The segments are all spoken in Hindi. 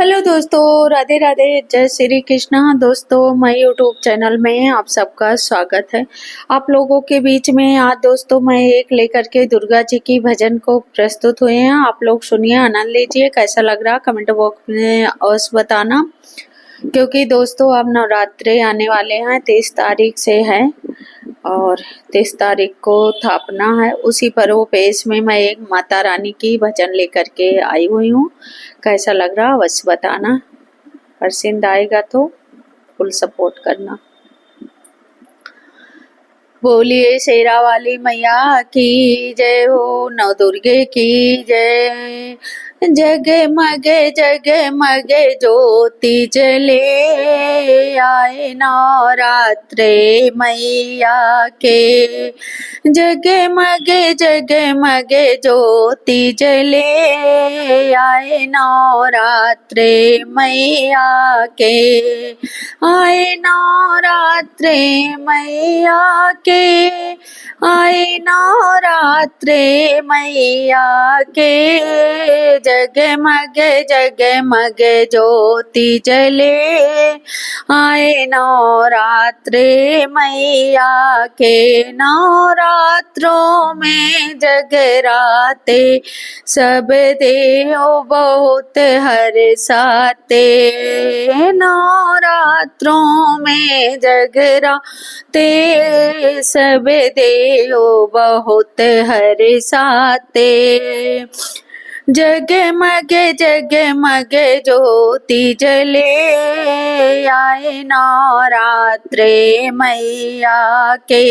हेलो दोस्तों, राधे राधे, जय श्री कृष्णा। दोस्तों, मैं यूट्यूब चैनल में आप सबका स्वागत है। आप लोगों के बीच में आज दोस्तों मैं एक लेकर के दुर्गा जी की भजन को प्रस्तुत हुए हैं। आप लोग सुनिए, आनंद लीजिए। कैसा लग रहा कमेंट बॉक्स में अवश्य बताना, क्योंकि दोस्तों अब नवरात्रे आने वाले हैं। 23 तारीख से है और 23 तारीख को स्थापना है। उसी पेज में मैं एक माता रानी की भजन लेकर के आई हुई हूँ। कैसा लग रहा अवश्य बताना। पसंद आएगा तो फुल सपोर्ट करना। बोलिए शेरा वाली मैया की जय हो, नव दुर्गे की जय। जगे मगे ज्योति जले, आए नवरात्रे मैया के। जगे मगे ज्योति जले, आए नवरात्रे मैया के। आए नवरात्रे मैया के, आए नवरात्रे मैया के। जगमगे ज्योति जले, आए नवरात्रे मैया के। नवरात्रों में जगराते, सब देव बहुत हर्षाते। नवरात्रों में जगराते, सब देव बहुत हर्षाते। जगमगे ज्योति जले, आए नवरात्रे मैया के।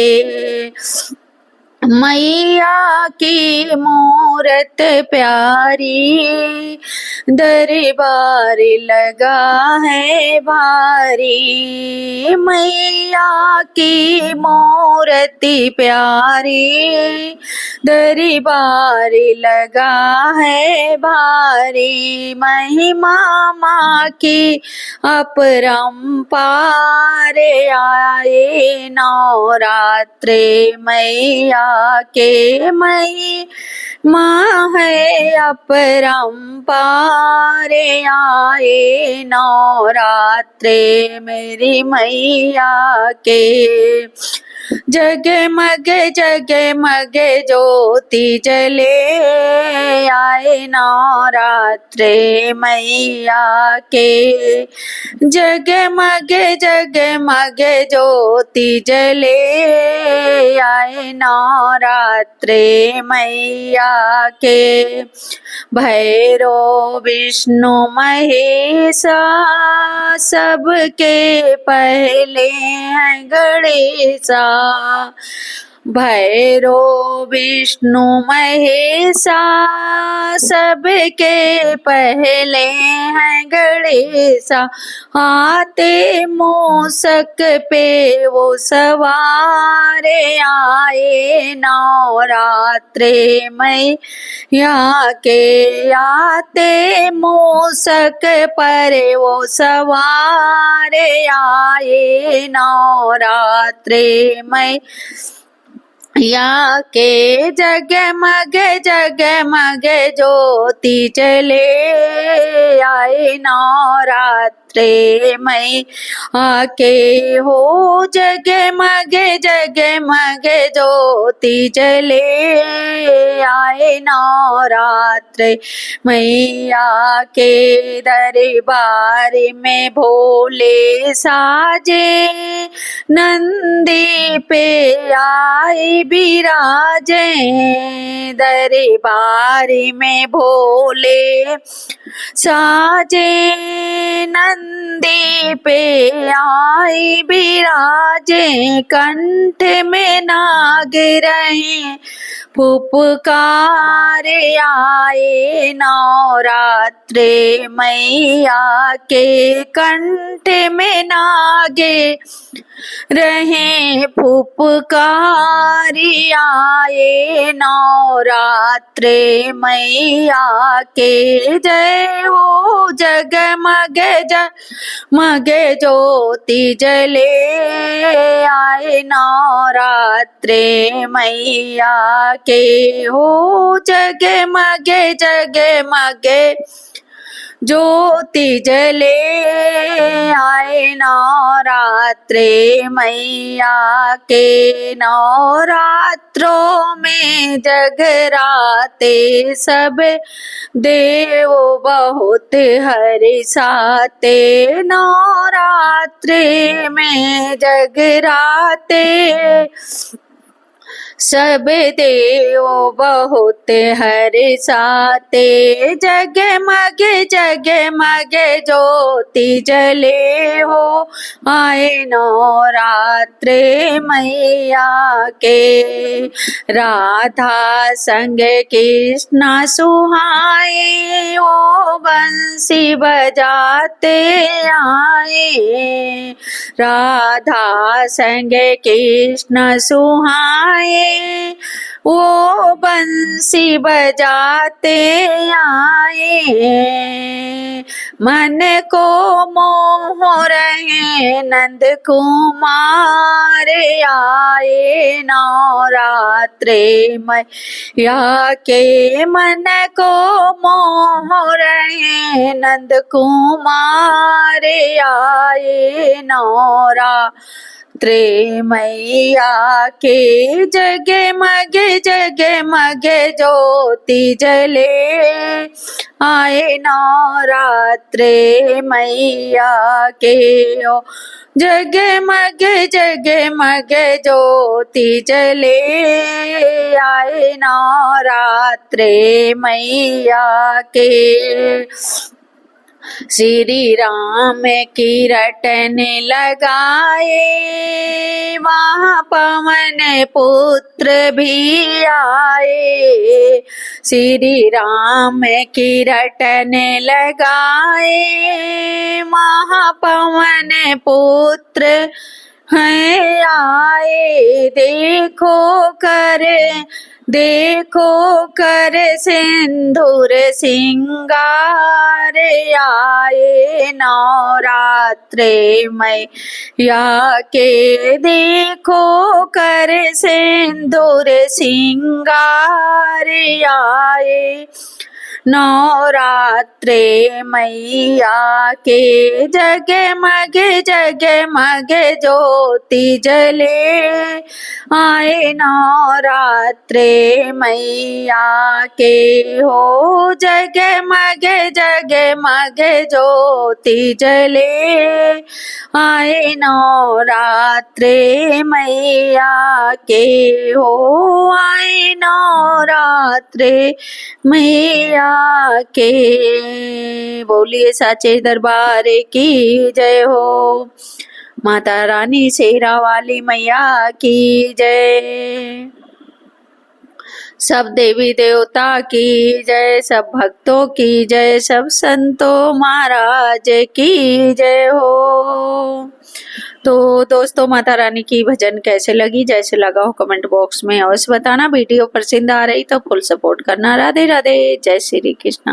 मैया की मूरत प्यारी, दरबार लगा है भारी। मैया की मूर्ति प्यारी, दरबार लगा है भारी। महिमा माँ की अपरंपार, आए नवरात्रे मैया के। मई माँ है अपरंपार, आए नवरात्रे मेरी मैया के। जगमगे ज्योति जले, आए नवरात्रे मैया के। जगमगे ज्योति जले, आए नवरात्रे मैया के। भैरव विष्णु महेशा, सबके पहले हैं गणेशा। भैरव विष्णु महेशा, सबके पहले हैं गणेशा। आते मूषक पे वो सवार, आए नवरात्रे मैया के। आते मूषक पर वो सवार, आए नवरात्रे मैया के। जगमगे ज्योति जले, आए नवरात्रे मैया के हो। जगमगे ज्योति जले, आए नवरात्रे मैया के। दरबार में भोले साजे, नंदी पे आए बिराजे। दरबार में भोले साजे, नंदी पे आए बिराजे। कंठ में नाग रहे फुफकार, आए नवरात्रे मैया के। कंठ में नागे रहे फुफकार, आए नवरात्रे मैया के। जय हो जगमगे ज्योति जले, आए नवरात्रे मैया के हो। जगमगे ज्योति जले आए नवरात्रे मैया के नवरात्रों में जगराते सब देव बहुत हर्षाते नवरात्रे में जगराते सब देव बहुत हर्षाते जगमग जगमग ज्योति जले हो आए नवरात्रे मैया के राधा संग कृष्ण सुहाए ओ बंसी बजाते आए राधा संग कृष्ण सुहाए वो बंसी बजाते आए मन को मोह रहे नंद कुमार आए नवरात्रे मैया के मन को मोह रहे नंद कुमार आए नवरात्रे मैया के जगमग जगमग ज्योति जले आए नवरात्रे मैया के ओ जगमग जगमग ज्योति जले आए नवरात्रे मैया के श्री राम की रटन लगाए वहाँ पवन पुत्र भी आए श्री राम की रटन लगाए वहाँ पवन पुत्र है आए देखो कर सिंदूर सिंगार आए नवरात्रे मैया के देखो कर सिंदूर सिंगार आए नवरात्रे मैया के जगमग जगमग ज्योति जले आए नवरात्रे मैया के हो जगमग जगमग ज्योति जले आए नवरात्रे मैया के हो आए नवरात्रे मैया के। बोलिए साचे दरबार की जय हो। माता रानी शेरा वाली मैया की जय। सब देवी देवता की जय, सब भक्तों की जय, सब संतों महाराज की जय हो। तो दोस्तों माता रानी की भजन कैसे लगी, जैसे लगा हो कमेंट बॉक्स में अवश्य बताना। वीडियो पसंद आ रही तो फुल सपोर्ट करना। राधे राधे, जय श्री कृष्णा।